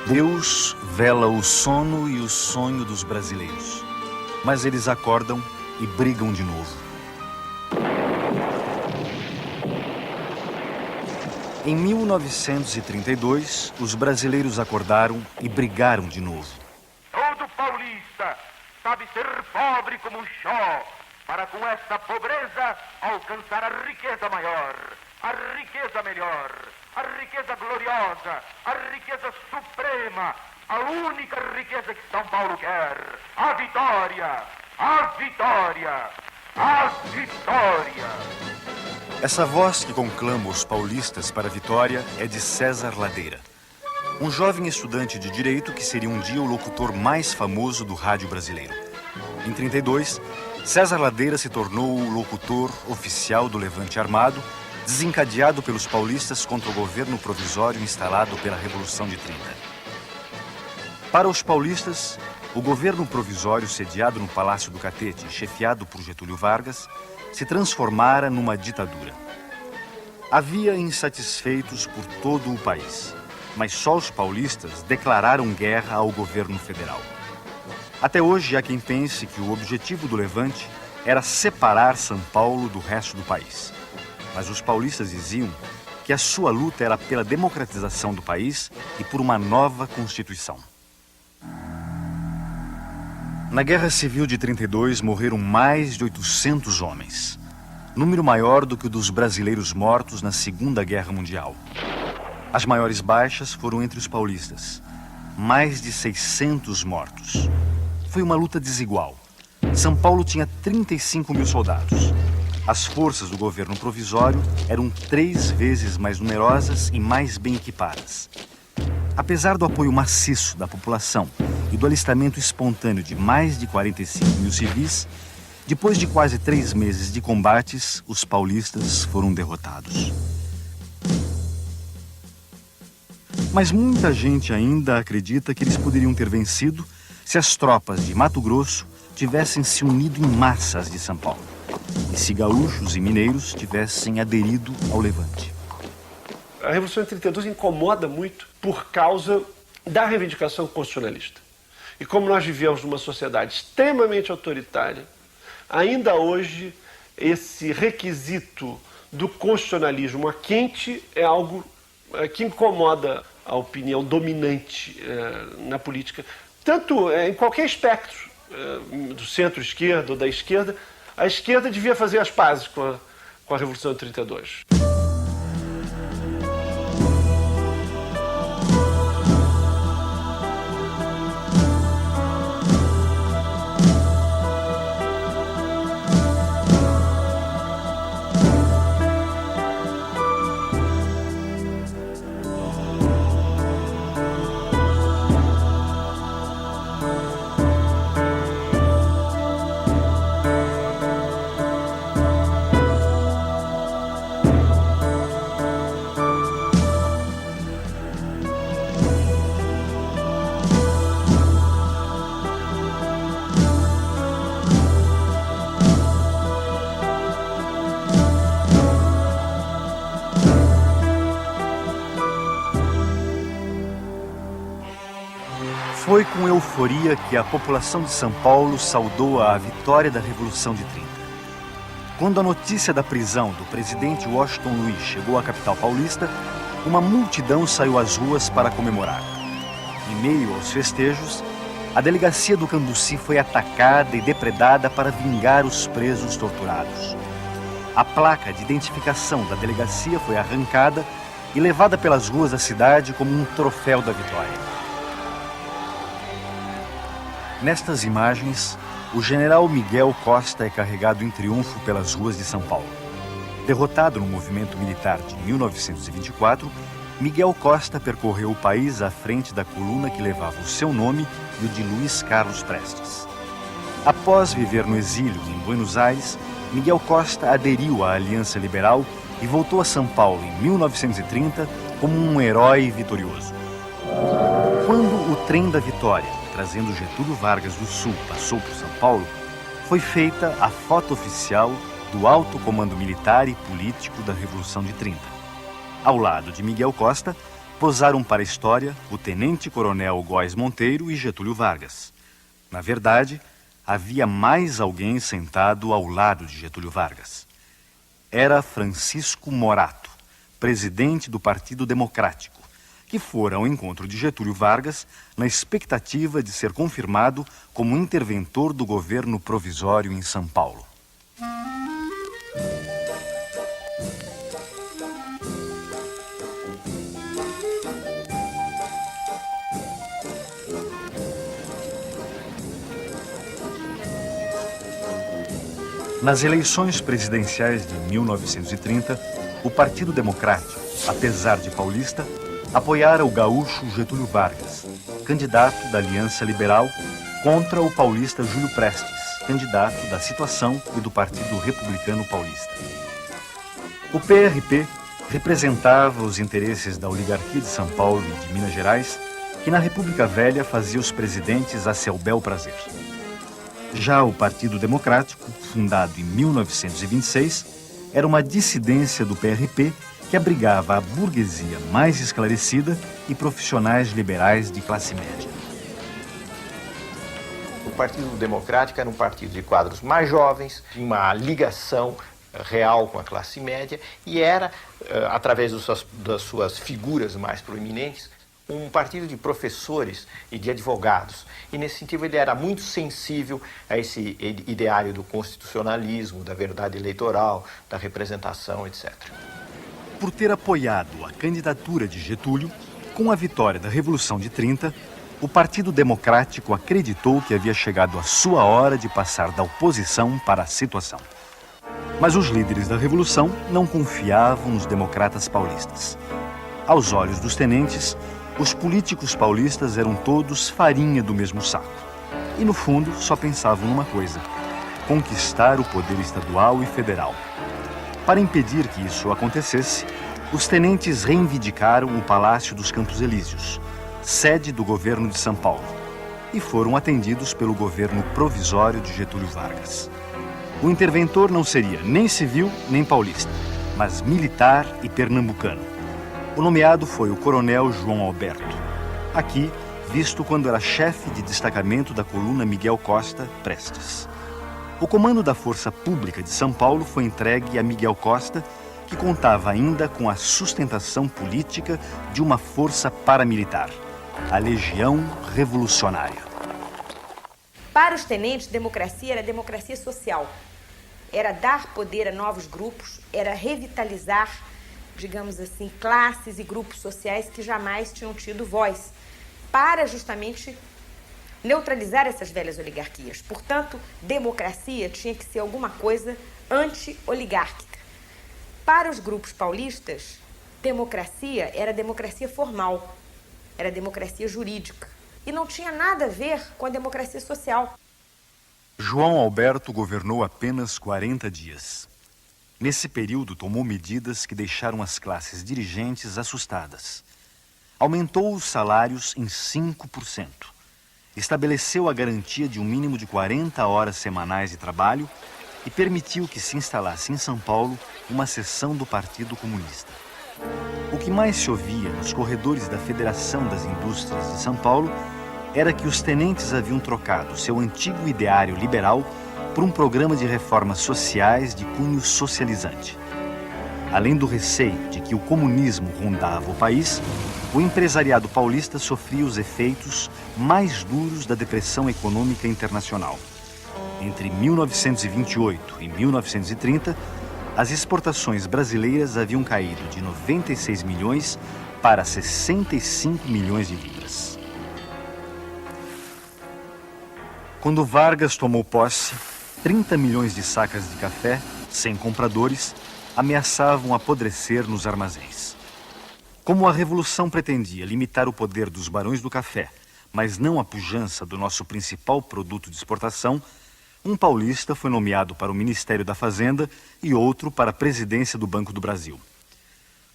Deus vela o sono e o sonho dos brasileiros, mas eles acordam e brigam de novo. Em 1932, os brasileiros acordaram e brigaram de novo. Todo paulista sabe ser pobre como um Jó, para com esta pobreza alcançar a riqueza maior, a riqueza melhor, a riqueza gloriosa, a riqueza suprema, a única riqueza que São Paulo quer, a vitória, a vitória, a vitória. Essa voz que conclama os paulistas para a vitória é de César Ladeira, um jovem estudante de Direito que seria um dia o locutor mais famoso do rádio brasileiro. Em 32, César Ladeira se tornou o locutor oficial do Levante Armado, desencadeado pelos paulistas contra o governo provisório instalado pela Revolução de 30. Para os paulistas, o governo provisório sediado no Palácio do Catete, chefiado por Getúlio Vargas, se transformara numa ditadura. Havia insatisfeitos por todo o país, mas só os paulistas declararam guerra ao governo federal. Até hoje há quem pense que o objetivo do Levante era separar São Paulo do resto do país. Mas os paulistas diziam que a sua luta era pela democratização do país e por uma nova Constituição. Na Guerra Civil de 32 morreram mais de 800 homens, número maior do que o dos brasileiros mortos na Segunda Guerra Mundial. As maiores baixas foram entre os paulistas, mais de 600 mortos. Foi uma luta desigual. São Paulo tinha 35 mil soldados. As forças do governo provisório eram 3 vezes mais numerosas e mais bem equipadas. Apesar do apoio maciço da população e do alistamento espontâneo de mais de 45 mil civis, depois de quase 3 meses de combates, os paulistas foram derrotados. Mas muita gente ainda acredita que eles poderiam ter vencido se as tropas de Mato Grosso tivessem se unido em massa às de São Paulo e se gaúchos e mineiros tivessem aderido ao Levante. A Revolução de 32 incomoda muito por causa da reivindicação constitucionalista. E como nós vivemos numa sociedade extremamente autoritária, ainda hoje esse requisito do constitucionalismo a quente é algo que incomoda a opinião dominante na política. Tanto em qualquer espectro, do centro-esquerda ou da esquerda, a esquerda devia fazer as pazes com a Revolução de 32. Foi com euforia que a população de São Paulo saudou a vitória da Revolução de 30. Quando a notícia da prisão do presidente Washington Luiz chegou à capital paulista, uma multidão saiu às ruas para comemorar. Em meio aos festejos, a delegacia do Cambuci foi atacada e depredada para vingar os presos torturados. A placa de identificação da delegacia foi arrancada e levada pelas ruas da cidade como um troféu da vitória. Nestas imagens, o general Miguel Costa é carregado em triunfo pelas ruas de São Paulo. Derrotado no movimento militar de 1924, Miguel Costa percorreu o país à frente da coluna que levava o seu nome e o de Luiz Carlos Prestes. Após viver no exílio em Buenos Aires, Miguel Costa aderiu à Aliança Liberal e voltou a São Paulo em 1930 como um herói vitorioso. Quando o trem da vitória, trazendo Getúlio Vargas do Sul, passou por São Paulo, foi feita a foto oficial do alto comando militar e político da Revolução de 30. Ao lado de Miguel Costa, posaram para a história o tenente-coronel Góes Monteiro e Getúlio Vargas. Na verdade, havia mais alguém sentado ao lado de Getúlio Vargas. Era Francisco Morato, presidente do Partido Democrático, que fora ao encontro de Getúlio Vargas na expectativa de ser confirmado como interventor do governo provisório em São Paulo. Nas eleições presidenciais de 1930, o Partido Democrático, apesar de paulista, apoiara o gaúcho Getúlio Vargas, candidato da Aliança Liberal, contra o paulista Júlio Prestes, candidato da Situação e do Partido Republicano Paulista. O PRP representava os interesses da oligarquia de São Paulo e de Minas Gerais, que na República Velha fazia os presidentes a seu bel prazer. Já o Partido Democrático, fundado em 1926, era uma dissidência do PRP que abrigava a burguesia mais esclarecida e profissionais liberais de classe média. O Partido Democrático era um partido de quadros mais jovens, tinha uma ligação real com a classe média e era, através das suas figuras mais proeminentes, um partido de professores e de advogados. E, nesse sentido, ele era muito sensível a esse ideário do constitucionalismo, da verdade eleitoral, da representação, etc. Por ter apoiado a candidatura de Getúlio, com a vitória da Revolução de 30, o Partido Democrático acreditou que havia chegado a sua hora de passar da oposição para a situação. Mas os líderes da Revolução não confiavam nos democratas paulistas. Aos olhos dos tenentes, os políticos paulistas eram todos farinha do mesmo saco. E, no fundo, só pensavam numa coisa: conquistar o poder estadual e federal. Para impedir que isso acontecesse, os tenentes reivindicaram o Palácio dos Campos Elíseos, sede do governo de São Paulo, e foram atendidos pelo governo provisório de Getúlio Vargas. O interventor não seria nem civil nem paulista, mas militar e pernambucano. O nomeado foi o coronel João Alberto, aqui visto quando era chefe de destacamento da coluna Miguel Costa Prestes. O comando da Força Pública de São Paulo foi entregue a Miguel Costa, que contava ainda com a sustentação política de uma força paramilitar, a Legião Revolucionária. Para os tenentes, democracia era democracia social. Era dar poder a novos grupos, era revitalizar, digamos assim, classes e grupos sociais que jamais tinham tido voz, para justamente neutralizar essas velhas oligarquias. Portanto, democracia tinha que ser alguma coisa anti-oligárquica. Para os grupos paulistas, democracia era democracia formal, era democracia jurídica. E não tinha nada a ver com a democracia social. João Alberto governou apenas 40 dias. Nesse período, tomou medidas que deixaram as classes dirigentes assustadas. Aumentou os salários em 5%. Estabeleceu a garantia de um mínimo de 40 horas semanais de trabalho e permitiu que se instalasse em São Paulo uma seção do Partido Comunista. O que mais se ouvia nos corredores da Federação das Indústrias de São Paulo era que os tenentes haviam trocado seu antigo ideário liberal por um programa de reformas sociais de cunho socializante. Além do receio de que o comunismo rondava o país, o empresariado paulista sofria os efeitos mais duros da depressão econômica internacional. Entre 1928 e 1930, as exportações brasileiras haviam caído de 96 milhões para 65 milhões de libras. Quando Vargas tomou posse, 30 milhões de sacas de café, sem compradores, ameaçavam apodrecer nos armazéns. Como a Revolução pretendia limitar o poder dos barões do café, mas não a pujança do nosso principal produto de exportação, um paulista foi nomeado para o Ministério da Fazenda e outro para a presidência do Banco do Brasil.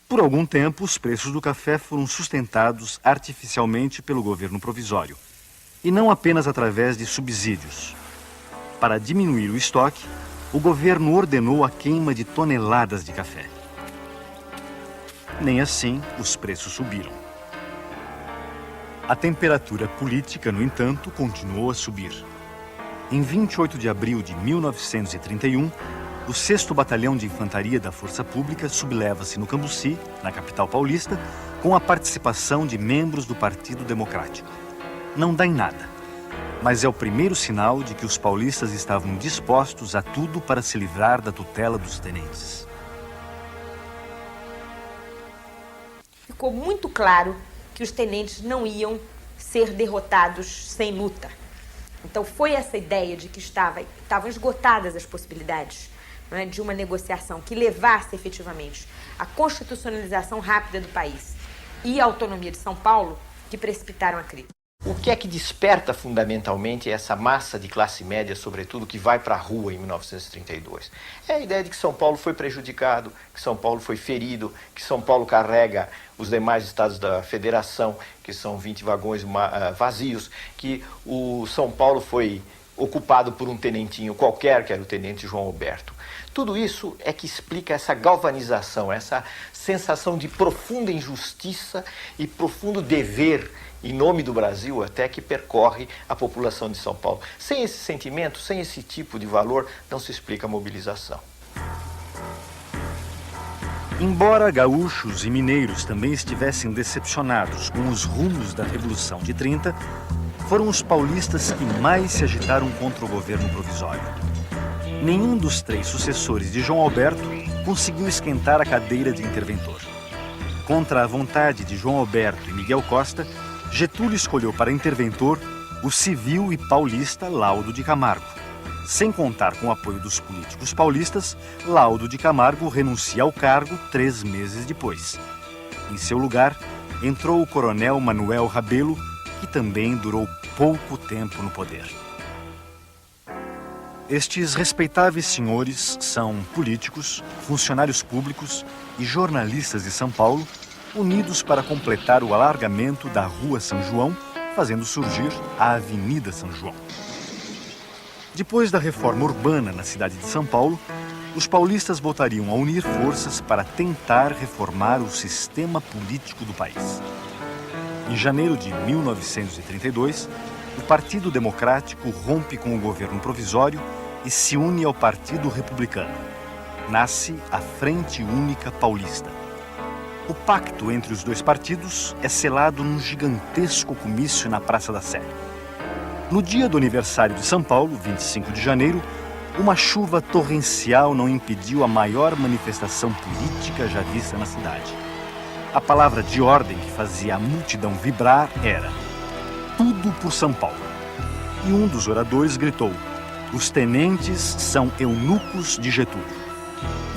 Por algum tempo, os preços do café foram sustentados artificialmente pelo governo provisório, e não apenas através de subsídios. Para diminuir o estoque, o governo ordenou a queima de toneladas de café. Nem assim os preços subiram. A temperatura política, no entanto, continuou a subir. Em 28 de abril de 1931, o 6º Batalhão de Infantaria da Força Pública subleva-se no Cambuci, na capital paulista, com a participação de membros do Partido Democrático. Não dá em nada, mas é o primeiro sinal de que os paulistas estavam dispostos a tudo para se livrar da tutela dos tenentes. Ficou muito claro que os tenentes não iam ser derrotados sem luta. Então foi essa ideia de que estavam esgotadas as possibilidades, não é, de uma negociação que levasse efetivamente à constitucionalização rápida do país e à autonomia de São Paulo que precipitaram a crise. O que é que desperta fundamentalmente essa massa de classe média, sobretudo, que vai para a rua em 1932? É a ideia de que São Paulo foi prejudicado, que São Paulo foi ferido, que São Paulo carrega os demais estados da federação, que são 20 vagões vazios, que o São Paulo foi ocupado por um tenentinho qualquer, que era o tenente João Alberto. Tudo isso é que explica essa galvanização, essa sensação de profunda injustiça e profundo dever em nome do Brasil até que percorre a população de São Paulo. Sem esse sentimento, sem esse tipo de valor, não se explica a mobilização. Embora gaúchos e mineiros também estivessem decepcionados com os rumos da Revolução de 30, foram os paulistas que mais se agitaram contra o governo provisório. Nenhum dos 3 sucessores de João Alberto conseguiu esquentar a cadeira de interventor. Contra a vontade de João Alberto e Miguel Costa, Getúlio escolheu para interventor o civil e paulista Laudo de Camargo. Sem contar com o apoio dos políticos paulistas, Laudo de Camargo renuncia ao cargo 3 meses depois. Em seu lugar, entrou o coronel Manuel Rabelo, que também durou pouco tempo no poder. Estes respeitáveis senhores são políticos, funcionários públicos e jornalistas de São Paulo, unidos para completar o alargamento da Rua São João, fazendo surgir a Avenida São João. Depois da reforma urbana na cidade de São Paulo, os paulistas voltariam a unir forças para tentar reformar o sistema político do país. Em janeiro de 1932, o Partido Democrático rompe com o governo provisório e se une ao Partido Republicano. Nasce a Frente Única Paulista. O pacto entre os 2 partidos é selado num gigantesco comício na Praça da Sé. No dia do aniversário de São Paulo, 25 de janeiro, uma chuva torrencial não impediu a maior manifestação política já vista na cidade. A palavra de ordem que fazia a multidão vibrar era: tudo por São Paulo. E um dos oradores gritou: os tenentes são eunucos de Getúlio.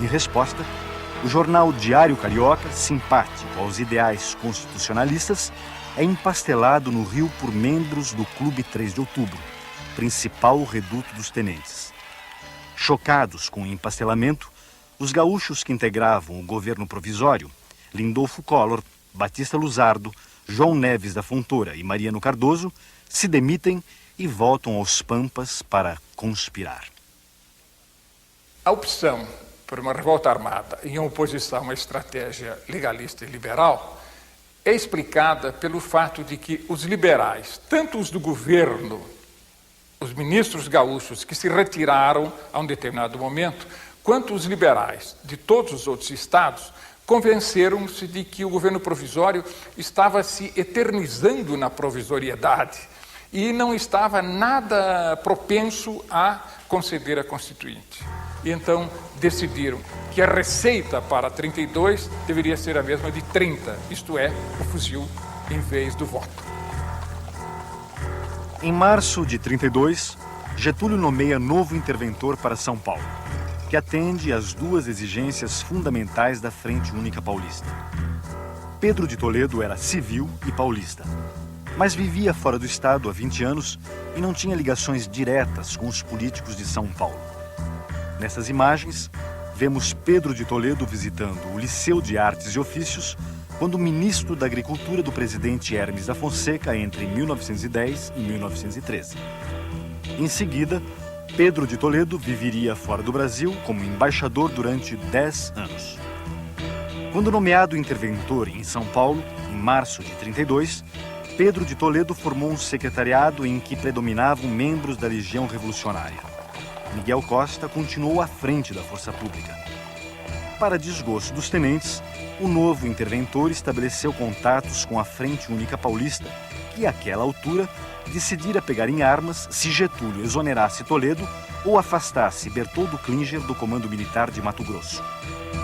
Em resposta, o jornal Diário Carioca, simpático aos ideais constitucionalistas, é empastelado no Rio por membros do Clube 3 de Outubro, principal reduto dos tenentes. Chocados com o empastelamento, os gaúchos que integravam o governo provisório, Lindolfo Collor, Batista Luzardo, João Neves da Fontoura e Mariano Cardoso, se demitem e voltam aos Pampas para conspirar. A opção por uma revolta armada em oposição a uma estratégia legalista e liberal é explicada pelo fato de que os liberais, tanto os do governo, os ministros gaúchos que se retiraram a um determinado momento, quanto os liberais de todos os outros estados, convenceram-se de que o governo provisório estava se eternizando na provisoriedade e não estava nada propenso a conceder a Constituinte. E então decidiram que a receita para 32 deveria ser a mesma de 30, isto é, o fuzil em vez do voto. Em março de 32, Getúlio nomeia novo interventor para São Paulo, que atende às 2 exigências fundamentais da Frente Única Paulista. Pedro de Toledo era civil e paulista, mas vivia fora do estado há 20 anos e não tinha ligações diretas com os políticos de São Paulo. Nessas imagens, vemos Pedro de Toledo visitando o Liceu de Artes e Ofícios quando ministro da Agricultura do presidente Hermes da Fonseca entre 1910 e 1913. Em seguida, Pedro de Toledo viveria fora do Brasil como embaixador durante 10 anos. Quando nomeado interventor em São Paulo, em março de 32, Pedro de Toledo formou um secretariado em que predominavam membros da Legião Revolucionária. Miguel Costa continuou à frente da força pública. Para desgosto dos tenentes, o novo interventor estabeleceu contatos com a Frente Única Paulista, que, àquela altura, decidira pegar em armas se Getúlio exonerasse Toledo ou afastasse Bertoldo Klinger do comando militar de Mato Grosso.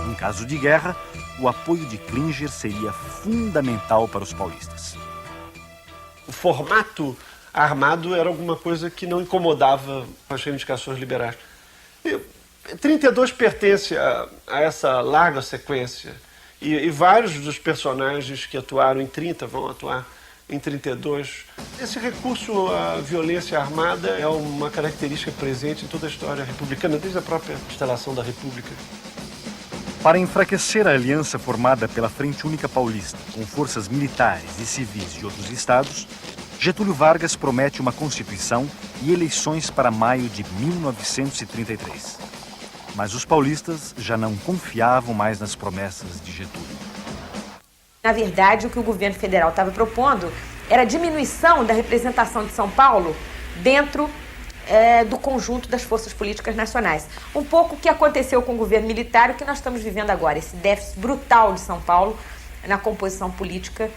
Em caso de guerra, o apoio de Klinger seria fundamental para os paulistas. O formato armado era alguma coisa que não incomodava as reivindicações liberais. 32 pertence a essa larga sequência e vários dos personagens que atuaram em 30 vão atuar em 32. Esse recurso à violência armada é uma característica presente em toda a história republicana, desde a própria instalação da República. Para enfraquecer a aliança formada pela Frente Única Paulista com forças militares e civis de outros estados, Getúlio Vargas promete uma Constituição e eleições para maio de 1933. Mas os paulistas já não confiavam mais nas promessas de Getúlio. Na verdade, o que o governo federal estava propondo era a diminuição da representação de São Paulo dentro do conjunto das forças políticas nacionais. Um pouco o que aconteceu com o governo militar e o que nós estamos vivendo agora, esse déficit brutal de São Paulo na composição política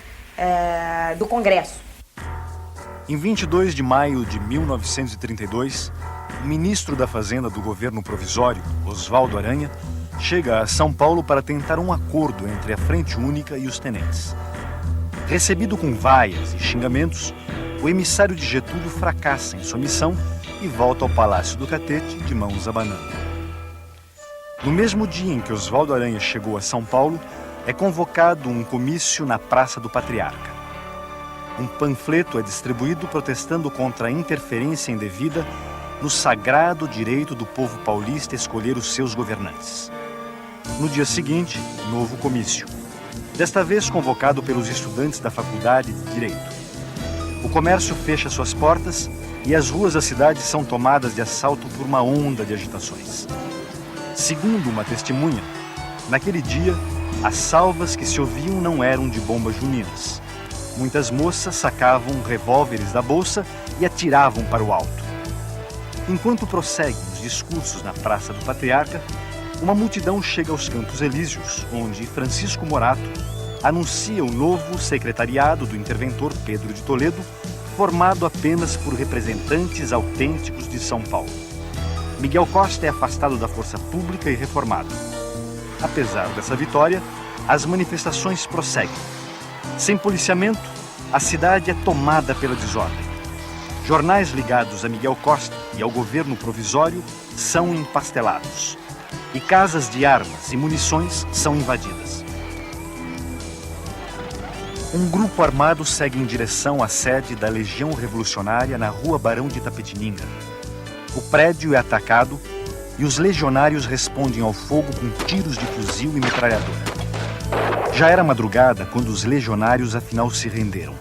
do Congresso. Em 22 de maio de 1932, o ministro da Fazenda do governo provisório, Oswaldo Aranha, chega a São Paulo para tentar um acordo entre a Frente Única e os tenentes. Recebido com vaias e xingamentos, o emissário de Getúlio fracassa em sua missão e volta ao Palácio do Catete de mãos abanando. No mesmo dia em que Oswaldo Aranha chegou a São Paulo, é convocado um comício na Praça do Patriarca. Um panfleto é distribuído protestando contra a interferência indevida no sagrado direito do povo paulista escolher os seus governantes. No dia seguinte, novo comício. Desta vez convocado pelos estudantes da Faculdade de Direito. O comércio fecha suas portas e as ruas da cidade são tomadas de assalto por uma onda de agitações. Segundo uma testemunha, naquele dia, as salvas que se ouviam não eram de bombas juninas. Muitas moças sacavam revólveres da bolsa e atiravam para o alto. Enquanto prosseguem os discursos na Praça do Patriarca, uma multidão chega aos Campos Elíseos, onde Francisco Morato anuncia o novo secretariado do interventor Pedro de Toledo, formado apenas por representantes autênticos de São Paulo. Miguel Costa é afastado da força pública e reformado. Apesar dessa vitória, as manifestações prosseguem. Sem policiamento, a cidade é tomada pela desordem. Jornais ligados a Miguel Costa e ao governo provisório são empastelados. E casas de armas e munições são invadidas. Um grupo armado segue em direção à sede da Legião Revolucionária na Rua Barão de Itapetininga. O prédio é atacado e os legionários respondem ao fogo com tiros de fuzil e metralhadora. Já era madrugada quando os legionários afinal se renderam.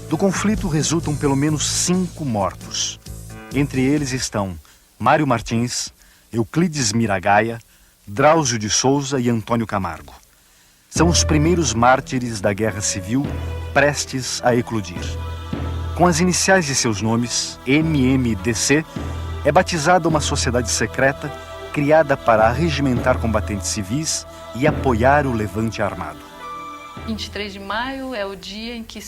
Do conflito resultam pelo menos 5 mortos. Entre eles estão Mário Martins, Euclides Miragaia, Drauzio de Souza e Antônio Camargo. São os primeiros mártires da Guerra Civil prestes a eclodir. Com as iniciais de seus nomes, MMDC, é batizada uma sociedade secreta criada para arregimentar combatentes civis e apoiar o levante armado. 23 de maio é o dia em que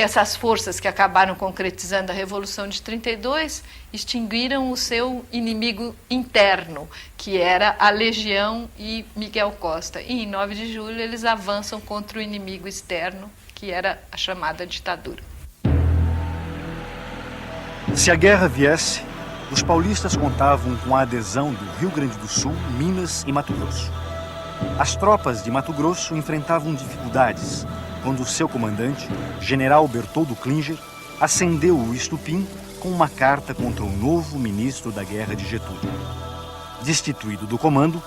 essas forças que acabaram concretizando a Revolução de 32 extinguiram o seu inimigo interno, que era a Legião e Miguel Costa. E em 9 de julho eles avançam contra o inimigo externo, que era a chamada ditadura. Se a guerra viesse, os paulistas contavam com a adesão do Rio Grande do Sul, Minas e Mato Grosso. As tropas de Mato Grosso enfrentavam dificuldades quando o seu comandante, general Bertoldo Klinger, acendeu o estupim com uma carta contra o novo ministro da Guerra de Getúlio. Destituído do comando,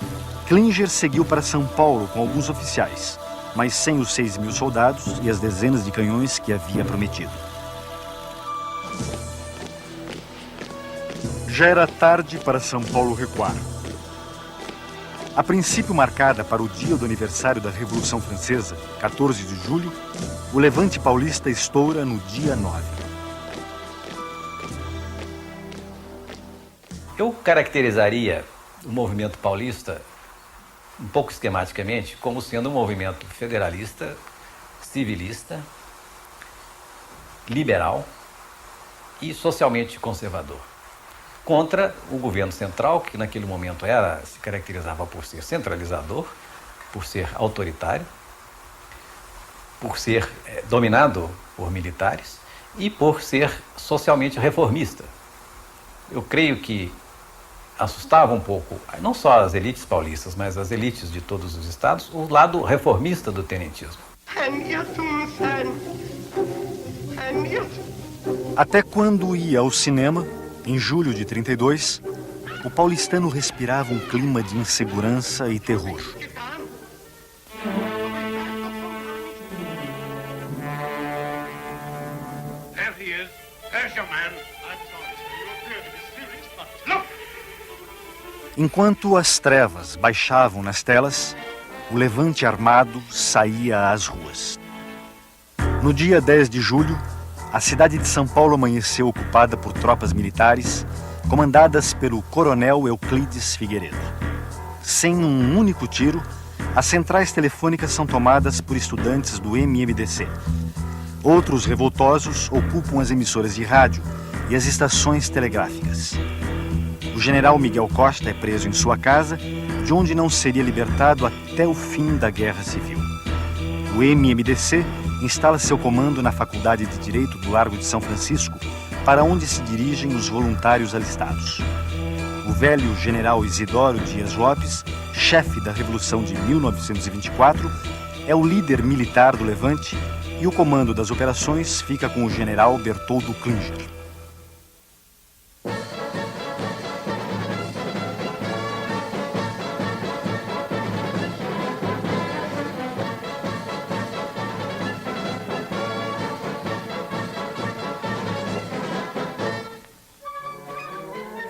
Klinger seguiu para São Paulo com alguns oficiais, mas sem os 6.000 soldados e as dezenas de canhões que havia prometido. Já era tarde para São Paulo recuar. A princípio marcada para o dia do aniversário da Revolução Francesa, 14 de julho, o levante paulista estoura no dia 9. Eu caracterizaria o movimento paulista, um pouco esquematicamente, como sendo um movimento federalista, civilista, liberal e socialmente conservador, contra o governo central, que naquele momento se caracterizava por ser centralizador, por ser autoritário, por ser dominado por militares e por ser socialmente reformista. Eu creio que assustava um pouco, não só as elites paulistas, mas as elites de todos os estados, o lado reformista do tenentismo. Até quando ia ao cinema, em julho de 32, o paulistano respirava um clima de insegurança e terror. Enquanto as trevas baixavam nas telas, o levante armado saía às ruas. No dia 10 de julho, a cidade de São Paulo amanheceu ocupada por tropas militares, comandadas pelo coronel Euclides Figueiredo. Sem um único tiro, as centrais telefônicas são tomadas por estudantes do MMDC. Outros revoltosos ocupam as emissoras de rádio e as estações telegráficas. O general Miguel Costa é preso em sua casa, de onde não seria libertado até o fim da Guerra Civil. O MMDC instala seu comando na Faculdade de Direito do Largo de São Francisco, para onde se dirigem os voluntários alistados. O velho general Isidoro Dias Lopes, chefe da Revolução de 1924, é o líder militar do levante e o comando das operações fica com o general Bertoldo Klinger.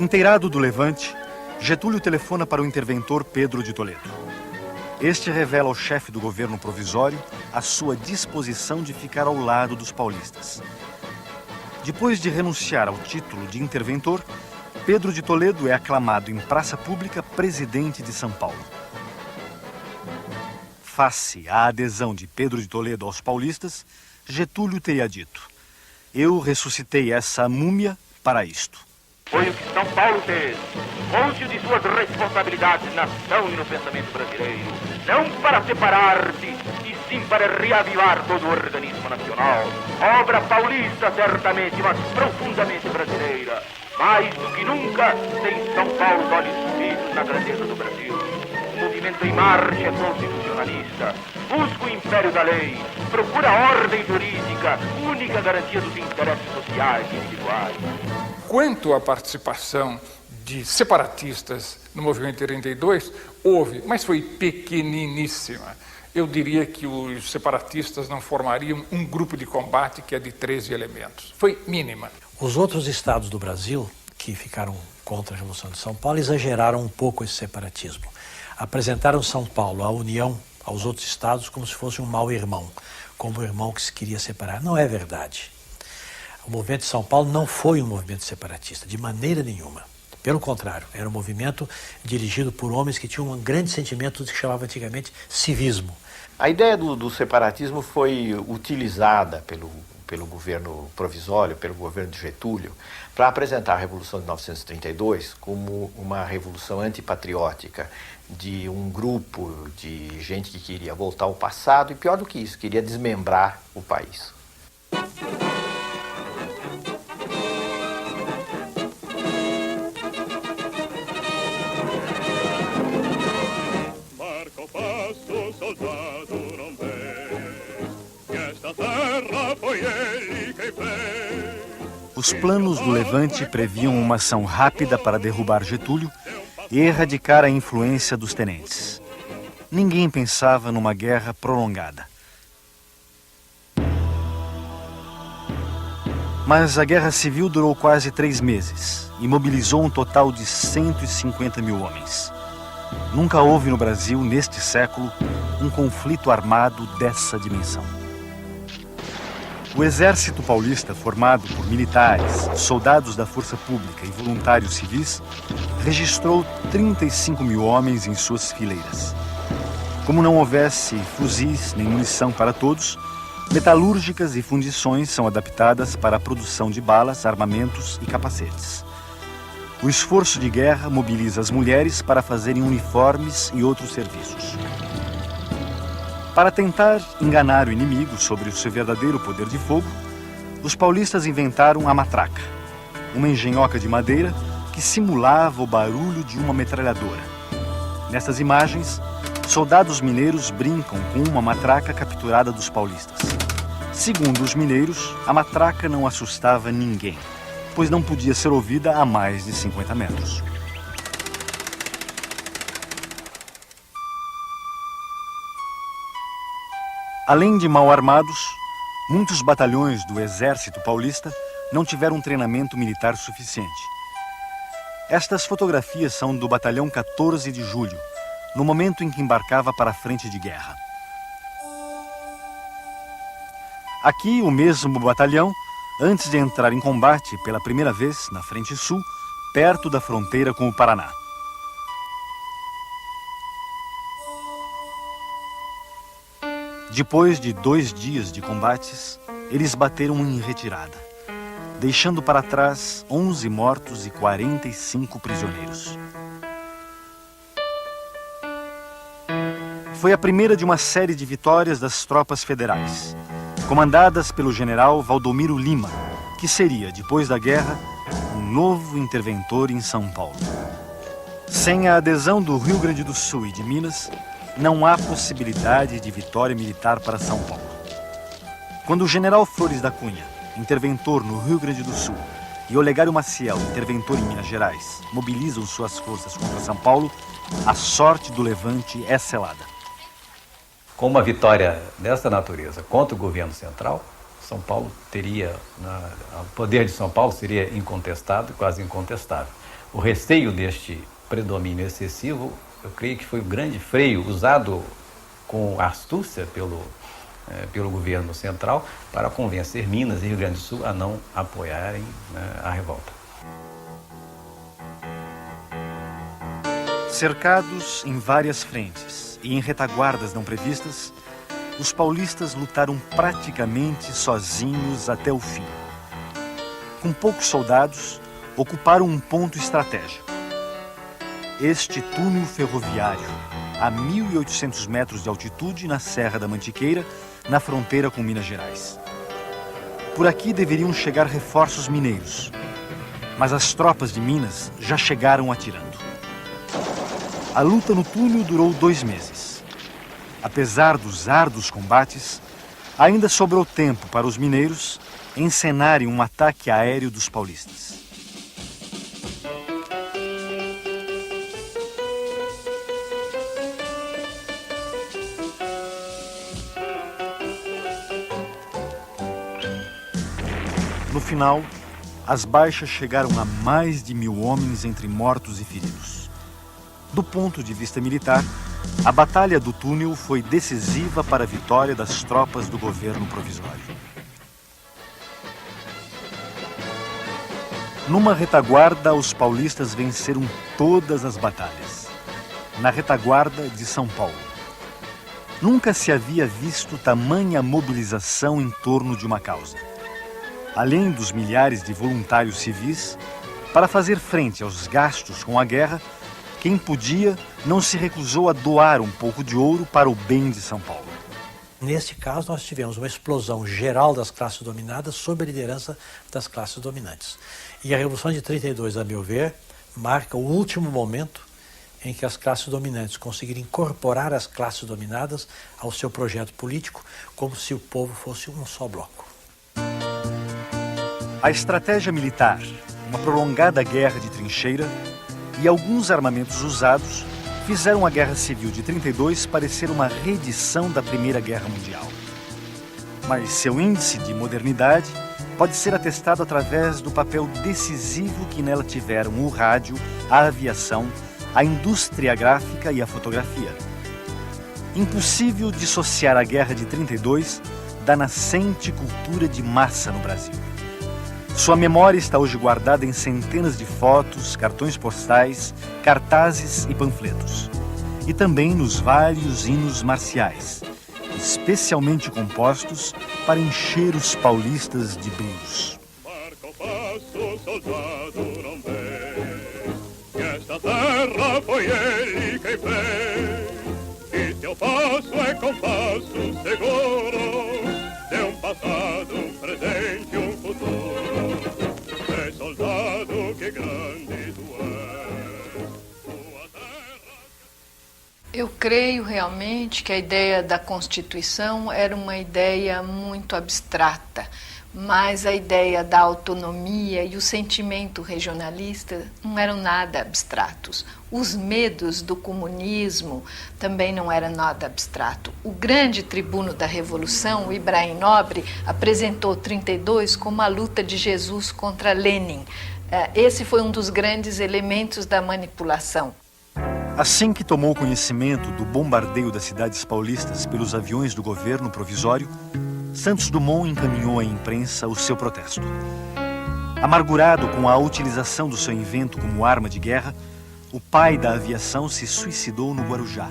Inteirado do levante, Getúlio telefona para o interventor Pedro de Toledo. Este revela ao chefe do governo provisório a sua disposição de ficar ao lado dos paulistas. Depois de renunciar ao título de interventor, Pedro de Toledo é aclamado em praça pública presidente de São Paulo. Face à adesão de Pedro de Toledo aos paulistas, Getúlio teria dito: "Eu ressuscitei essa múmia para isto." Foi o que São Paulo fez, consciente de suas responsabilidades na ação e no pensamento brasileiro, não para separar-se, e sim para reavivar todo o organismo nacional. Obra paulista, certamente, mas profundamente brasileira. Mais do que nunca, tem São Paulo os olhos fixos na grandeza do Brasil. O movimento em marcha é constitucionalista, busca o império da lei, procura a ordem jurídica, única garantia dos interesses sociais e individuais. Quanto à participação de separatistas no movimento 32, houve, mas foi pequeniníssima. Eu diria que os separatistas não formariam um grupo de combate que é de 13 elementos. Foi mínima. Os outros estados do Brasil, que ficaram contra a Revolução de São Paulo, exageraram um pouco esse separatismo. Apresentaram São Paulo, a União, aos outros estados como se fosse um mau irmão, como um irmão que se queria separar. Não é verdade. O movimento de São Paulo não foi um movimento separatista, de maneira nenhuma. Pelo contrário, era um movimento dirigido por homens que tinham um grande sentimento do que chamava antigamente civismo. A ideia do separatismo foi utilizada pelo governo provisório, pelo governo de Getúlio, para apresentar a Revolução de 1932 como uma revolução antipatriótica de um grupo de gente que queria voltar ao passado e, pior do que isso, queria desmembrar o país. Os planos do levante previam uma ação rápida para derrubar Getúlio e erradicar a influência dos tenentes. Ninguém pensava numa guerra prolongada. Mas a Guerra Civil durou quase 3 meses e mobilizou um total de 150 mil homens. Nunca houve no Brasil, neste século, um conflito armado dessa dimensão. O Exército Paulista, formado por militares, soldados da Força Pública e voluntários civis, registrou 35 mil homens em suas fileiras. Como não houvesse fuzis nem munição para todos, metalúrgicas e fundições são adaptadas para a produção de balas, armamentos e capacetes. O esforço de guerra mobiliza as mulheres para fazerem uniformes e outros serviços. Para tentar enganar o inimigo sobre o seu verdadeiro poder de fogo, os paulistas inventaram a matraca, uma engenhoca de madeira que simulava o barulho de uma metralhadora. Nessas imagens, soldados mineiros brincam com uma matraca capturada dos paulistas. Segundo os mineiros, a matraca não assustava ninguém, pois não podia ser ouvida a mais de 50 metros. Além de mal armados, muitos batalhões do Exército Paulista não tiveram treinamento militar suficiente. Estas fotografias são do Batalhão 14 de Julho, no momento em que embarcava para a frente de guerra. Aqui, o mesmo batalhão, antes de entrar em combate pela primeira vez na frente sul, perto da fronteira com o Paraná. Depois de 2 dias de combates, eles bateram em retirada, deixando para trás 11 mortos e 45 prisioneiros. Foi a primeira de uma série de vitórias das tropas federais, comandadas pelo general Valdomiro Lima, que seria, depois da guerra, um novo interventor em São Paulo. Sem a adesão do Rio Grande do Sul e de Minas, não há possibilidade de vitória militar para São Paulo. Quando o general Flores da Cunha, interventor no Rio Grande do Sul, e Olegário Maciel, interventor em Minas Gerais, mobilizam suas forças contra São Paulo, a sorte do levante é selada. Com uma vitória dessa natureza contra o governo central, São Paulo teria, o poder de São Paulo seria incontestado, quase incontestável. O receio deste predomínio excessivo, eu creio que foi um grande freio usado com astúcia pelo governo central para convencer Minas e Rio Grande do Sul a não apoiarem a revolta. Cercados em várias frentes e em retaguardas não previstas, os paulistas lutaram praticamente sozinhos até o fim. Com poucos soldados, ocuparam um ponto estratégico. Este túnel ferroviário, a 1.800 metros de altitude na Serra da Mantiqueira, na fronteira com Minas Gerais. Por aqui deveriam chegar reforços mineiros, mas as tropas de Minas já chegaram atirando. A luta no túnel durou 2 meses. Apesar dos árduos combates, ainda sobrou tempo para os mineiros encenarem um ataque aéreo dos paulistas. No final, as baixas chegaram a mais de 1.000 homens entre mortos e feridos. Do ponto de vista militar, a Batalha do Túnel foi decisiva para a vitória das tropas do governo provisório. Numa retaguarda, os paulistas venceram todas as batalhas. Na retaguarda de São Paulo. Nunca se havia visto tamanha mobilização em torno de uma causa. Além dos milhares de voluntários civis, para fazer frente aos gastos com a guerra, quem podia não se recusou a doar um pouco de ouro para o bem de São Paulo. Neste caso, nós tivemos uma explosão geral das classes dominadas sob a liderança das classes dominantes. E a Revolução de 32, a meu ver, marca o último momento em que as classes dominantes conseguiram incorporar as classes dominadas ao seu projeto político, como se o povo fosse um só bloco. A estratégia militar, uma prolongada guerra de trincheira e alguns armamentos usados fizeram a Guerra Civil de 32 parecer uma reedição da Primeira Guerra Mundial. Mas seu índice de modernidade pode ser atestado através do papel decisivo que nela tiveram o rádio, a aviação, a indústria gráfica e a fotografia. Impossível dissociar a Guerra de 32 da nascente cultura de massa no Brasil. Sua memória está hoje guardada em centenas de fotos, cartões postais, cartazes e panfletos. E também nos vários hinos marciais, especialmente compostos para encher os paulistas de brilhos. Marca o passo, soldado, não vê, que esta terra foi ele quem fez. E seu passo é compasso seguro de um passado, um presente, um futuro. É soldado, que grande tu és. Tua terra... Eu creio realmente que a ideia da Constituição era uma ideia muito abstrata, mas a ideia da autonomia e o sentimento regionalista não eram nada abstratos. Os medos do comunismo também não eram nada abstrato. O grande tribuno da Revolução, o Ibrahim Nobre, apresentou 32 como a luta de Jesus contra Lenin. Esse foi um dos grandes elementos da manipulação. Assim que tomou conhecimento do bombardeio das cidades paulistas pelos aviões do governo provisório, Santos Dumont encaminhou à imprensa o seu protesto. Amargurado com a utilização do seu invento como arma de guerra, o pai da aviação se suicidou no Guarujá,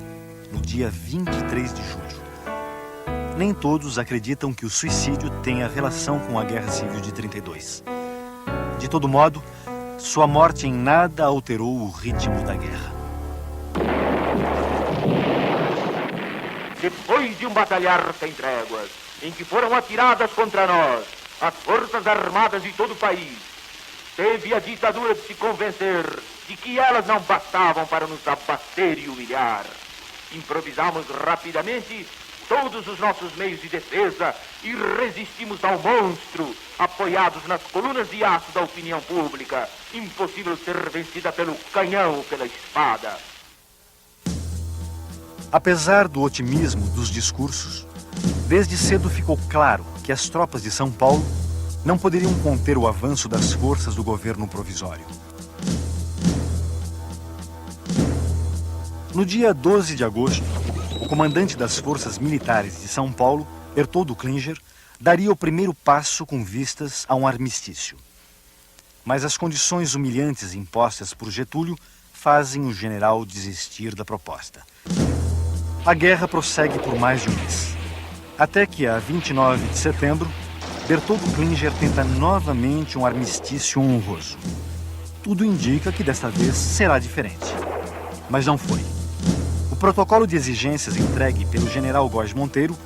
no dia 23 de julho. Nem todos acreditam que o suicídio tenha relação com a Guerra Civil de 32. De todo modo, sua morte em nada alterou o ritmo da guerra. Depois de um batalhar sem tréguas, em que foram atiradas contra nós as forças armadas de todo o país, teve a ditadura de se convencer de que elas não bastavam para nos abater e humilhar. Improvisamos rapidamente todos os nossos meios de defesa e resistimos ao monstro, apoiados nas colunas de aço da opinião pública, impossível ser vencida pelo canhão ou pela espada. Apesar do otimismo dos discursos, desde cedo ficou claro que as tropas de São Paulo não poderiam conter o avanço das forças do governo provisório. No dia 12 de agosto, o comandante das forças militares de São Paulo, Bertoldo Klinger, daria o primeiro passo com vistas a um armistício. Mas as condições humilhantes impostas por Getúlio fazem o general desistir da proposta. A guerra prossegue por mais de um mês. Até que, a 29 de setembro, Bertoldo Klinger tenta novamente um armistício honroso. Tudo indica que desta vez será diferente. Mas não foi. O protocolo de exigências entregue pelo general Góes Monteiro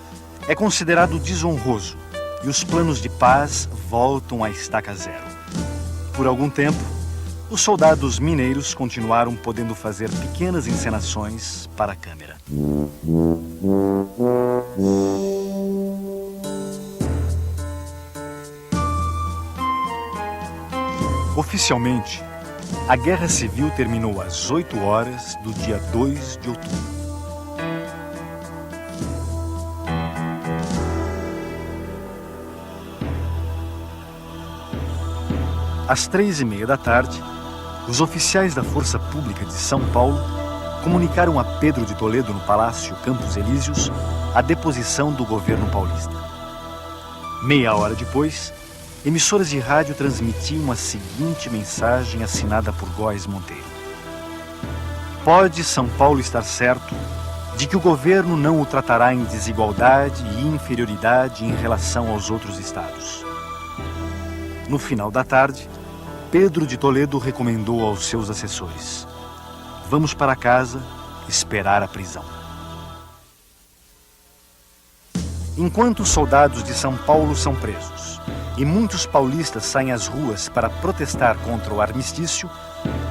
é considerado desonroso e os planos de paz voltam à estaca zero. Por algum tempo, os soldados mineiros continuaram podendo fazer pequenas encenações para a câmera. Oficialmente, a Guerra Civil terminou às 8 horas do dia 2 de outubro. Às 3h30 da tarde, os oficiais da Força Pública de São Paulo comunicaram a Pedro de Toledo, no Palácio Campos Elíseos, a deposição do governo paulista. Meia hora depois, emissoras de rádio transmitiam a seguinte mensagem assinada por Góes Monteiro: pode São Paulo estar certo de que o governo não o tratará em desigualdade e inferioridade em relação aos outros estados. No final da tarde, Pedro de Toledo recomendou aos seus assessores: vamos para casa esperar a prisão. Enquanto os soldados de São Paulo são presos e muitos paulistas saem às ruas para protestar contra o armistício,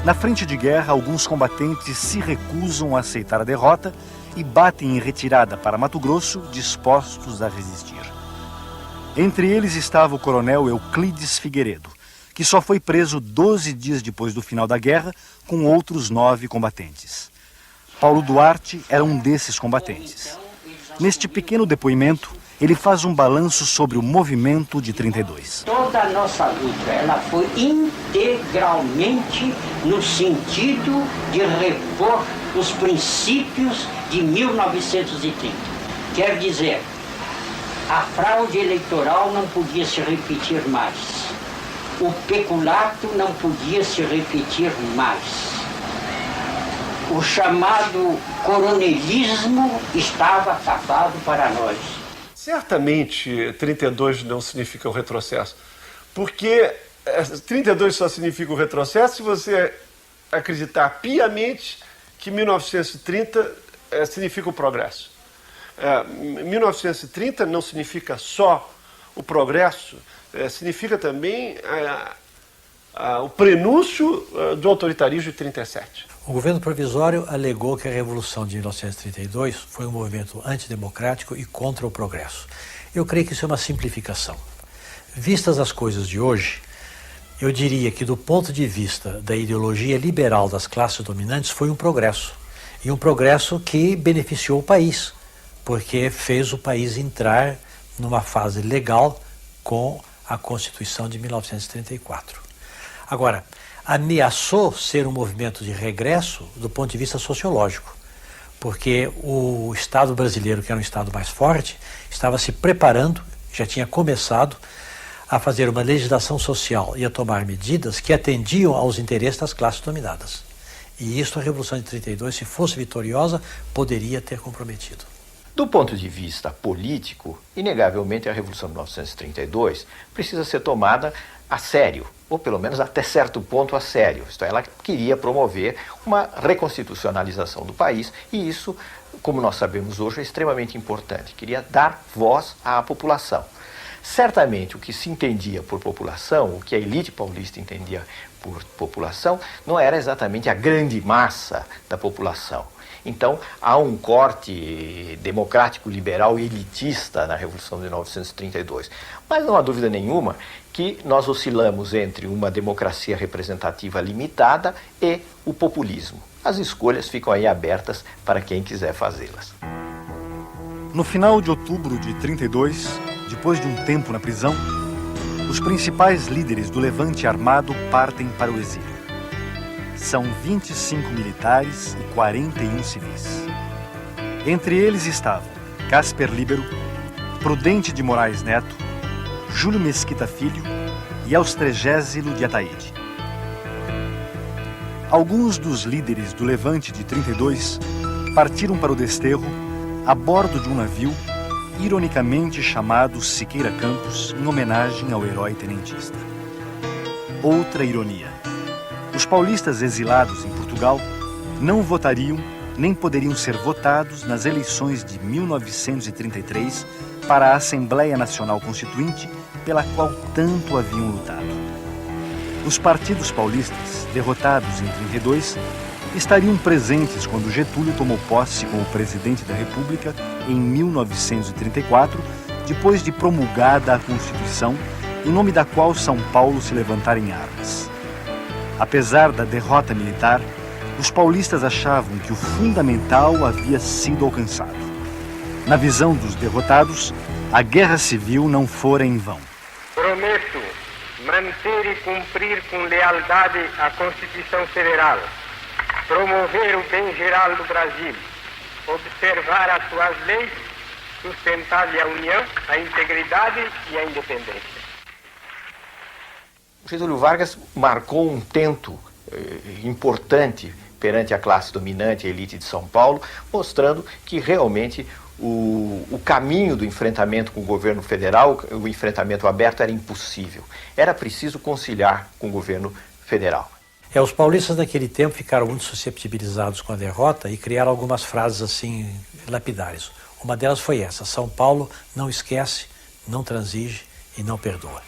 na frente de guerra alguns combatentes se recusam a aceitar a derrota e batem em retirada para Mato Grosso, dispostos a resistir. Entre eles estava o coronel Euclides Figueiredo, que só foi preso 12 dias depois do final da guerra, com outros 9 combatentes. Paulo Duarte era um desses combatentes. Neste pequeno depoimento, ele faz um balanço sobre o movimento de 32. Toda a nossa luta, ela foi integralmente no sentido de repor os princípios de 1930. Quer dizer, a fraude eleitoral não podia se repetir mais. O peculato não podia se repetir mais. O chamado coronelismo estava acabado para nós. Certamente 32 não significa o retrocesso, porque 32 só significa o retrocesso se você acreditar piamente que 1930 significa o progresso. 1930 não significa só o progresso, significa também o prenúncio do autoritarismo de 37. O governo provisório alegou que a Revolução de 1932 foi um movimento antidemocrático e contra o progresso. Eu creio que isso é uma simplificação. Vistas as coisas de hoje, eu diria que do ponto de vista da ideologia liberal das classes dominantes foi um progresso. E um progresso que beneficiou o país, porque fez o país entrar numa fase legal com a Constituição de 1934. Agora, ameaçou ser um movimento de regresso do ponto de vista sociológico, porque o Estado brasileiro, que era um Estado mais forte, estava se preparando, já tinha começado a fazer uma legislação social e a tomar medidas que atendiam aos interesses das classes dominadas. E isso a Revolução de 32, se fosse vitoriosa, poderia ter comprometido. Do ponto de vista político, inegavelmente a Revolução de 1932 precisa ser tomada a sério, ou pelo menos até certo ponto a sério. Isto é, ela queria promover uma reconstitucionalização do país e isso, como nós sabemos hoje, é extremamente importante. Queria dar voz à população. Certamente o que se entendia por população, o que a elite paulista entendia por população, não era exatamente a grande massa da população. Então, há um corte democrático, liberal e elitista na Revolução de 1932. Mas não há dúvida nenhuma que nós oscilamos entre uma democracia representativa limitada e o populismo. As escolhas ficam aí abertas para quem quiser fazê-las. No final de outubro de 32, depois de um tempo na prisão, os principais líderes do levante armado partem para o exílio. São 25 militares e 41 civis. Entre eles estavam Casper Líbero, Prudente de Moraes Neto, Júlio Mesquita Filho e Austrégésilo de Ataíde. Alguns dos líderes do levante de 32 partiram para o desterro a bordo de um navio ironicamente chamado Siqueira Campos, em homenagem ao herói tenentista. Outra ironia. Os paulistas exilados em Portugal não votariam nem poderiam ser votados nas eleições de 1933 para a Assembleia Nacional Constituinte, pela qual tanto haviam lutado. Os partidos paulistas, derrotados em 32, estariam presentes quando Getúlio tomou posse como presidente da República em 1934, depois de promulgada a Constituição, em nome da qual São Paulo se levantara em armas. Apesar da derrota militar, os paulistas achavam que o fundamental havia sido alcançado. Na visão dos derrotados, a guerra civil não fora em vão. Prometo manter e cumprir com lealdade a Constituição Federal, promover o bem geral do Brasil, observar as suas leis, sustentar-lhe a união, a integridade e a independência. Getúlio Vargas marcou um tento importante perante a classe dominante, a elite de São Paulo, mostrando que realmente o caminho do enfrentamento com o governo federal, o enfrentamento aberto, era impossível. Era preciso conciliar com o governo federal. Os paulistas naquele tempo ficaram muito susceptibilizados com a derrota e criaram algumas frases assim lapidares. Uma delas foi essa: São Paulo não esquece, não transige e não perdoa.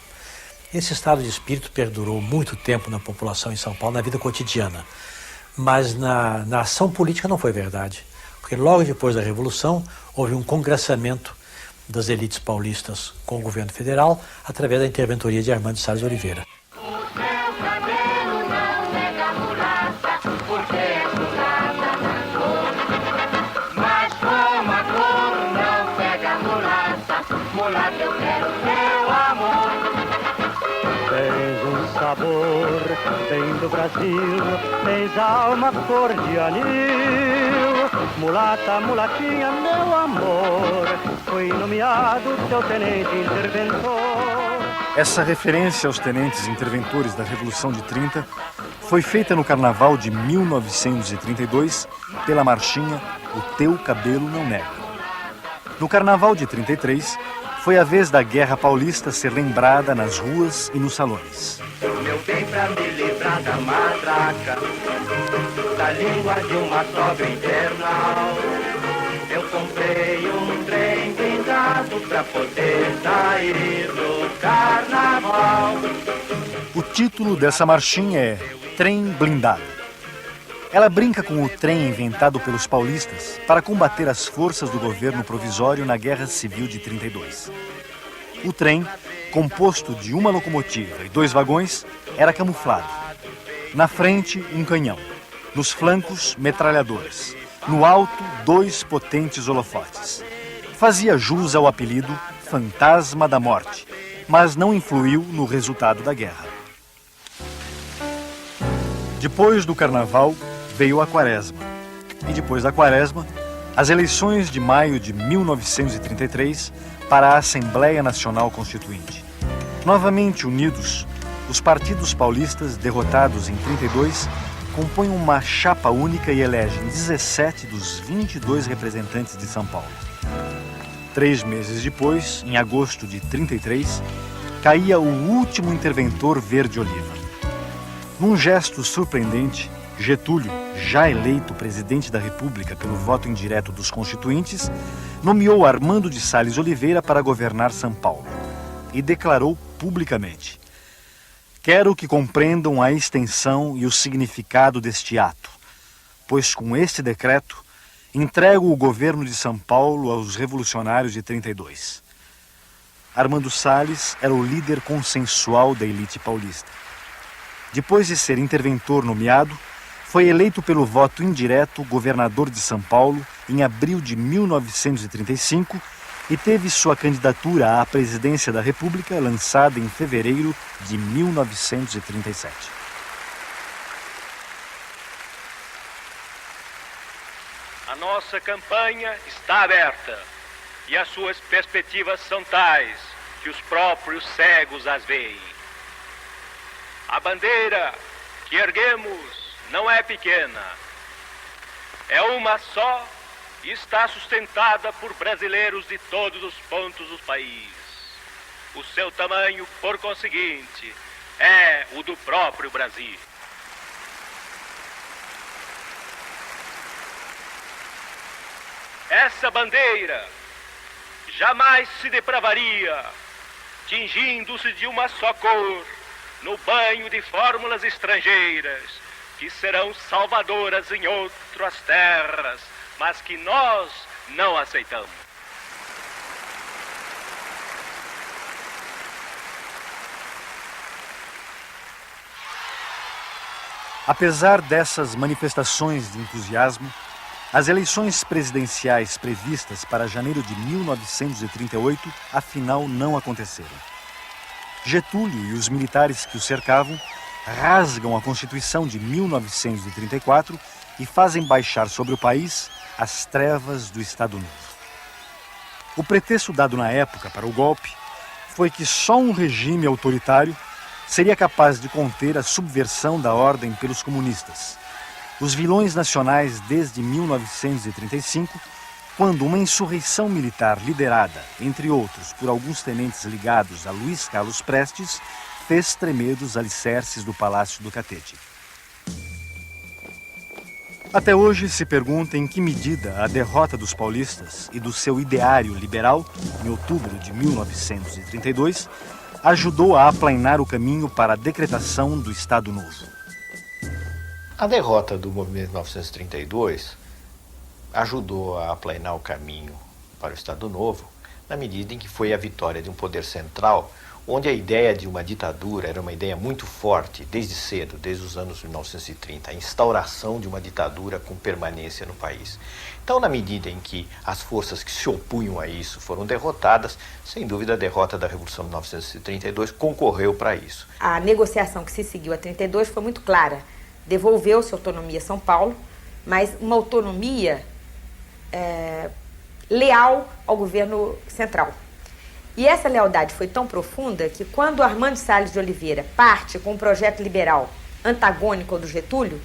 Esse estado de espírito perdurou muito tempo na população em São Paulo, na vida cotidiana. Mas na ação política não foi verdade. Porque logo depois da Revolução houve um congressamento das elites paulistas com o governo federal através da interventoria de Armando Salles Oliveira. bem do Brasil, tens alma cor de anil. Mulata, mulatinha, meu amor, foi nomeado teu tenente interventor. Essa referência aos tenentes interventores da Revolução de 30 foi feita no Carnaval de 1932 pela marchinha O Teu Cabelo Não Nega. No Carnaval de 33, foi a vez da Guerra Paulista ser lembrada nas ruas e nos salões. Meu bem, pra me livrar da matraca, da língua de uma sogra infernal, eu comprei um trem blindado pra poder sair no carnaval. O título dessa marchinha é Trem Blindado. Ela brinca com o trem inventado pelos paulistas para combater as forças do governo provisório na Guerra Civil de 32. O trem, composto de uma locomotiva e 2 vagões, era camuflado. Na frente, um canhão. Nos flancos, metralhadoras. No alto, 2 potentes holofotes. Fazia jus ao apelido Fantasma da Morte, mas não influiu no resultado da guerra. Depois do Carnaval, veio a Quaresma. E depois da Quaresma, as eleições de maio de 1933 para a Assembleia Nacional Constituinte. Novamente unidos, os partidos paulistas, derrotados em 32, compõem uma chapa única e elegem 17 dos 22 representantes de São Paulo. 3 meses depois, em agosto de 33, caía o último interventor verde-oliva. Num gesto surpreendente, Getúlio, já eleito presidente da República pelo voto indireto dos constituintes, nomeou Armando de Salles Oliveira para governar São Paulo e declarou publicamente: quero que compreendam a extensão e o significado deste ato, pois com este decreto entrego o governo de São Paulo aos revolucionários de 32. Armando Salles era o líder consensual da elite paulista. Depois de ser interventor nomeado, foi eleito pelo voto indireto governador de São Paulo em abril de 1935 e teve sua candidatura à presidência da República lançada em fevereiro de 1937. A nossa campanha está aberta e as suas perspectivas são tais que os próprios cegos as veem. A bandeira que erguemos não é pequena, é uma só e está sustentada por brasileiros de todos os pontos do país. O seu tamanho, por conseguinte, é o do próprio Brasil. Essa bandeira jamais se depravaria, tingindo-se de uma só cor, no banho de fórmulas estrangeiras, que serão salvadoras em outras terras, mas que nós não aceitamos. Apesar dessas manifestações de entusiasmo, as eleições presidenciais previstas para janeiro de 1938, afinal, não aconteceram. Getúlio e os militares que o cercavam rasgam a Constituição de 1934 e fazem baixar sobre o país as trevas do Estado Novo. O pretexto dado na época para o golpe foi que só um regime autoritário seria capaz de conter a subversão da ordem pelos comunistas, os vilões nacionais desde 1935, quando uma insurreição militar liderada, entre outros, por alguns tenentes ligados a Luiz Carlos Prestes, fez tremer os alicerces do Palácio do Catete. Até hoje se pergunta em que medida a derrota dos paulistas e do seu ideário liberal, em outubro de 1932, ajudou a aplainar o caminho para a decretação do Estado Novo. A derrota do movimento de 1932 ajudou a aplainar o caminho para o Estado Novo, na medida em que foi a vitória de um poder central onde a ideia de uma ditadura era uma ideia muito forte, desde cedo, desde os anos 1930, a instauração de uma ditadura com permanência no país. Então, na medida em que as forças que se opunham a isso foram derrotadas, sem dúvida a derrota da Revolução de 1932 concorreu para isso. A negociação que se seguiu a 32 foi muito clara. Devolveu-se autonomia a São Paulo, mas uma autonomia leal ao governo central. E essa lealdade foi tão profunda que quando Armando Salles de Oliveira parte com um projeto liberal antagônico ao do Getúlio,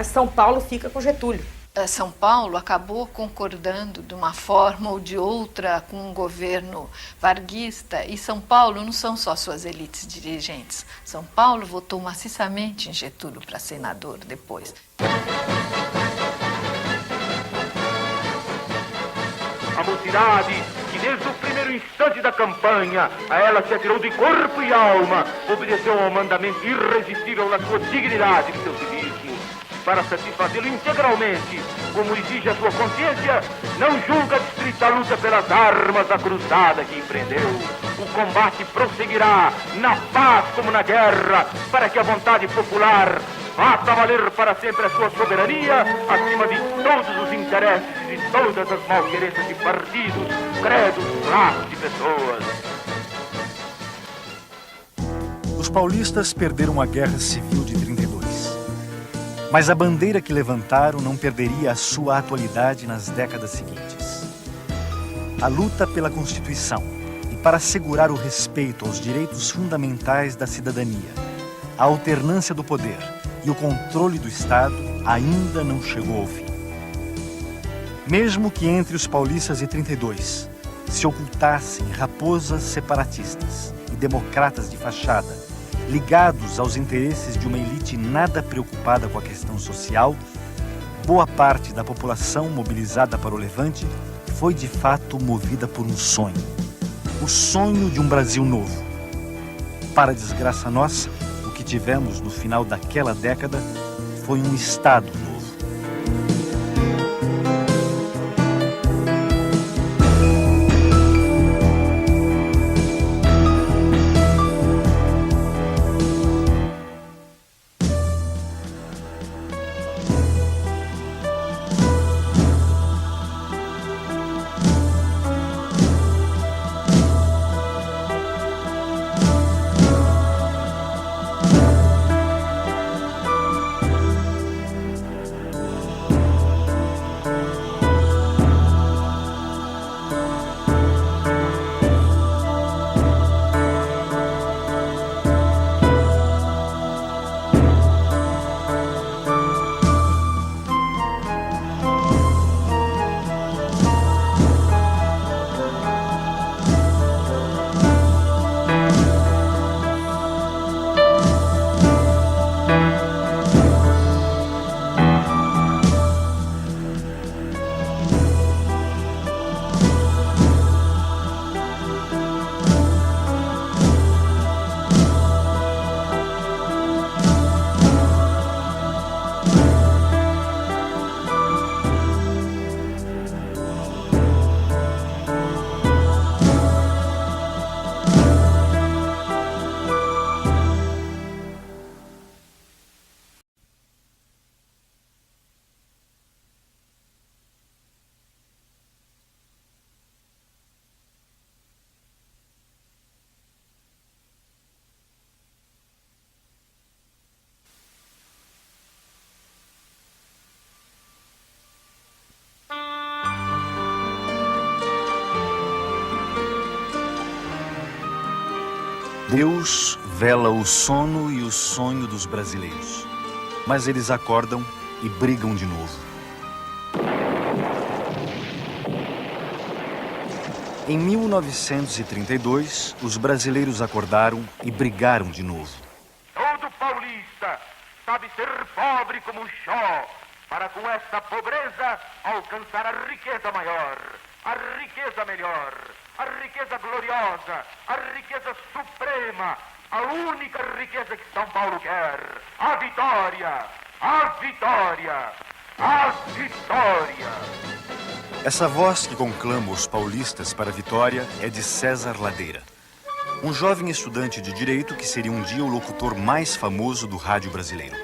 São Paulo fica com Getúlio. São Paulo acabou concordando de uma forma ou de outra com o governo varguista, e São Paulo não são só suas elites dirigentes. São Paulo votou maciçamente em Getúlio para senador depois. A mocidade, que desde o primeiro instante da campanha, a ela se atirou de corpo e alma, obedeceu ao mandamento irresistível da sua dignidade e do seu civismo. Para satisfazê-lo integralmente, como exige a sua consciência, não julga distrita a luta pelas armas da cruzada que empreendeu. O combate prosseguirá, na paz como na guerra, para que a vontade popular faça valer para sempre a sua soberania, acima de todos os interesses e de todas as malquerenças de partidos, credos, classes e pessoas. Os paulistas perderam a Guerra Civil de 32. Mas a bandeira que levantaram não perderia a sua atualidade nas décadas seguintes. A luta pela Constituição e para assegurar o respeito aos direitos fundamentais da cidadania, a alternância do poder e o controle do Estado ainda não chegou ao fim. Mesmo que entre os paulistas de 32 se ocultassem raposas separatistas e democratas de fachada, ligados aos interesses de uma elite nada preocupada com a questão social, boa parte da população mobilizada para o Levante foi de fato movida por um sonho. O sonho de um Brasil novo. Para desgraça nossa, o que tivemos no final daquela década foi um Estado novo. Deus vela o sono e o sonho dos brasileiros, mas eles acordam e brigam de novo. Em 1932, os brasileiros acordaram e brigaram de novo. Todo paulista sabe ser pobre como um xó, para com esta pobreza alcançar a riqueza maior, a riqueza melhor, a riqueza gloriosa, a riqueza suprema, a única riqueza que São Paulo quer, a vitória, a vitória, a vitória. Essa voz que conclama os paulistas para a vitória é de César Ladeira. Um jovem estudante de direito que seria um dia o locutor mais famoso do rádio brasileiro.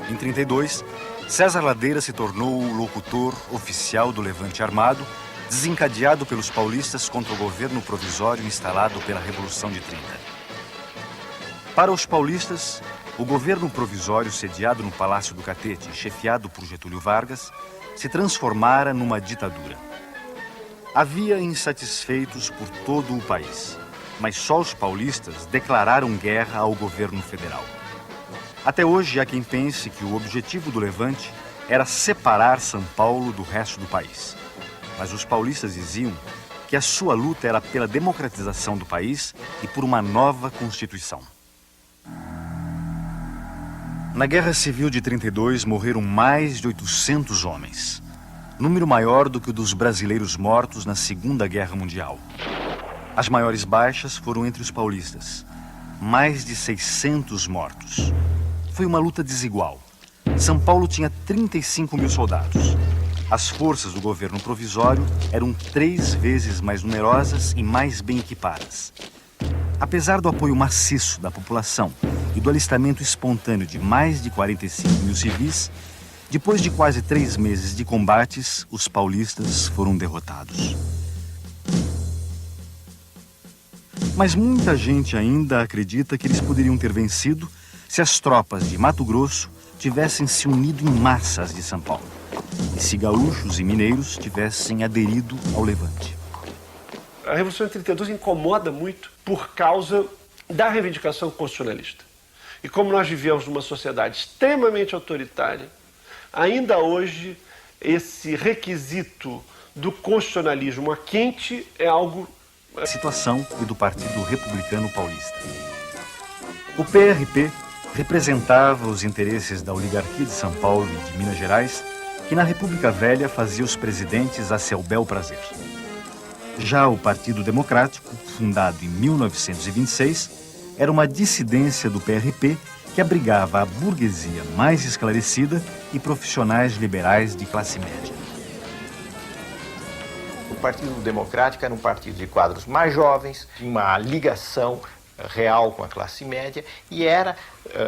Em 32, César Ladeira se tornou o locutor oficial do Levante Armado, desencadeado pelos paulistas contra o governo provisório instalado pela Revolução de 30. Para os paulistas, o governo provisório sediado no Palácio do Catete e chefiado por Getúlio Vargas se transformara numa ditadura. Havia insatisfeitos por todo o país, mas só os paulistas declararam guerra ao governo federal. Até hoje há quem pense que o objetivo do Levante era separar São Paulo do resto do país. Mas os paulistas diziam que a sua luta era pela democratização do país e por uma nova Constituição. Na Guerra Civil de 32 morreram mais de 800 homens, número maior do que o dos brasileiros mortos na Segunda Guerra Mundial. As maiores baixas foram entre os paulistas, mais de 600 mortos. Foi uma luta desigual. São Paulo tinha 35 mil soldados. As forças do governo provisório eram 3 vezes mais numerosas e mais bem equipadas. Apesar do apoio maciço da população e do alistamento espontâneo de mais de 45 mil civis, depois de quase 3 meses de combates, os paulistas foram derrotados. Mas muita gente ainda acredita que eles poderiam ter vencido se as tropas de Mato Grosso tivessem se unido em massa às de São Paulo e se gaúchos e mineiros tivessem aderido ao Levante. A Revolução de 32 incomoda muito por causa da reivindicação constitucionalista. E como nós vivemos numa sociedade extremamente autoritária, ainda hoje esse requisito do constitucionalismo a quente é algo... A situação e do Partido Republicano Paulista. O PRP representava os interesses da oligarquia de São Paulo e de Minas Gerais, que na República Velha fazia os presidentes a seu bel prazer. Já o Partido Democrático, fundado em 1926, era uma dissidência do PRP que abrigava a burguesia mais esclarecida e profissionais liberais de classe média. O Partido Democrático era um partido de quadros mais jovens, tinha uma ligação real com a classe média e era,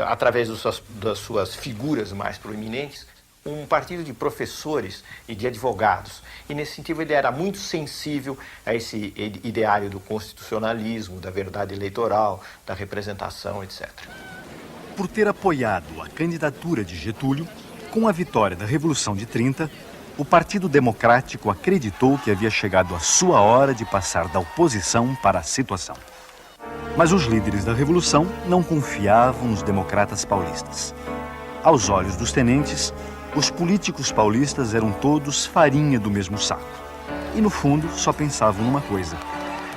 através das suas figuras mais proeminentes, um partido de professores e de advogados. E, nesse sentido, ele era muito sensível a esse ideário do constitucionalismo, da verdade eleitoral, da representação, etc. Por ter apoiado a candidatura de Getúlio, com a vitória da Revolução de 30, o Partido Democrático acreditou que havia chegado a sua hora de passar da oposição para a situação. Mas os líderes da Revolução não confiavam nos democratas paulistas. Aos olhos dos tenentes, os políticos paulistas eram todos farinha do mesmo saco. E, no fundo, só pensavam numa coisa: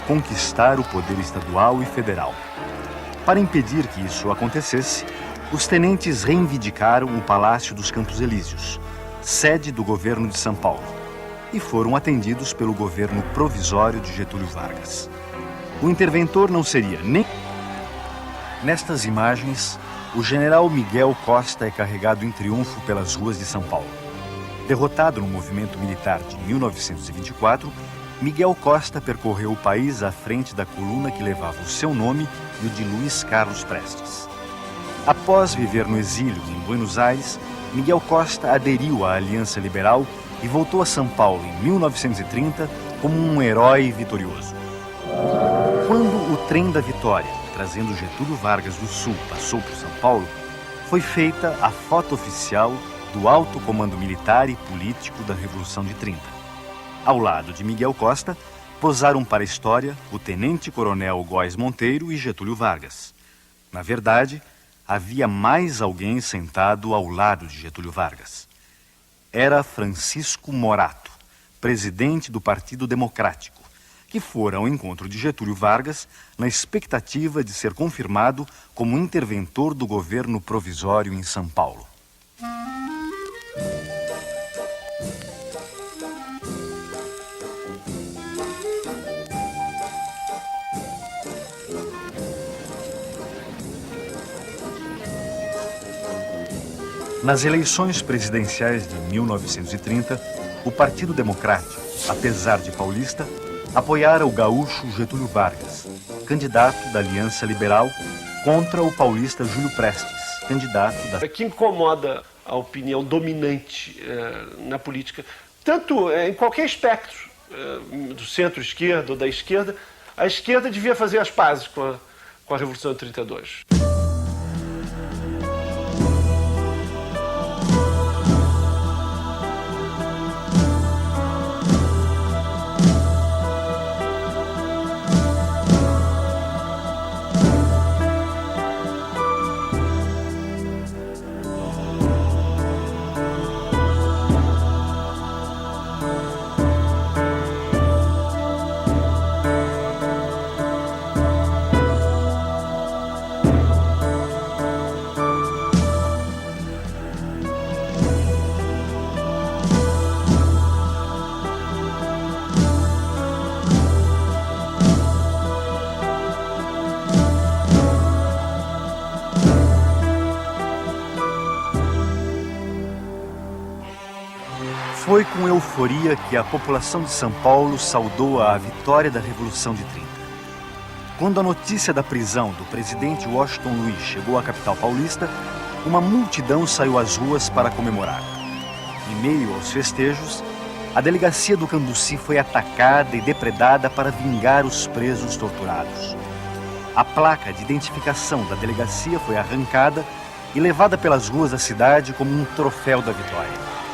conquistar o poder estadual e federal. Para impedir que isso acontecesse, os tenentes reivindicaram o Palácio dos Campos Elíseos, sede do governo de São Paulo, e foram atendidos pelo governo provisório de Getúlio Vargas. O interventor não seria nem... Nestas imagens, o general Miguel Costa é carregado em triunfo pelas ruas de São Paulo. Derrotado no movimento militar de 1924, Miguel Costa percorreu o país à frente da coluna que levava o seu nome e o de Luiz Carlos Prestes. Após viver no exílio em Buenos Aires, Miguel Costa aderiu à Aliança Liberal e voltou a São Paulo em 1930 como um herói vitorioso. Quando o trem da vitória, trazendo Getúlio Vargas do Sul, passou por São Paulo, foi feita a foto oficial do alto comando militar e político da Revolução de 30. Ao lado de Miguel Costa, posaram para a história o tenente-coronel Góes Monteiro e Getúlio Vargas. Na verdade, havia mais alguém sentado ao lado de Getúlio Vargas. Era Francisco Morato, presidente do Partido Democrático, que fora ao encontro de Getúlio Vargas na expectativa de ser confirmado como interventor do governo provisório em São Paulo. Nas eleições presidenciais de 1930, o Partido Democrático, apesar de paulista, apoiara o gaúcho Getúlio Vargas, candidato da Aliança Liberal, contra o paulista Júlio Prestes, candidato da... Que incomoda a opinião dominante na política, tanto em qualquer espectro, do centro-esquerda ou da esquerda. A esquerda devia fazer as pazes com a Revolução de 32. Foi com euforia que a população de São Paulo saudou a vitória da Revolução de 30. Quando a notícia da prisão do presidente Washington Luiz chegou à capital paulista, uma multidão saiu às ruas para comemorar. Em meio aos festejos, a delegacia do Cambuci foi atacada e depredada para vingar os presos torturados. A placa de identificação da delegacia foi arrancada e levada pelas ruas da cidade como um troféu da vitória.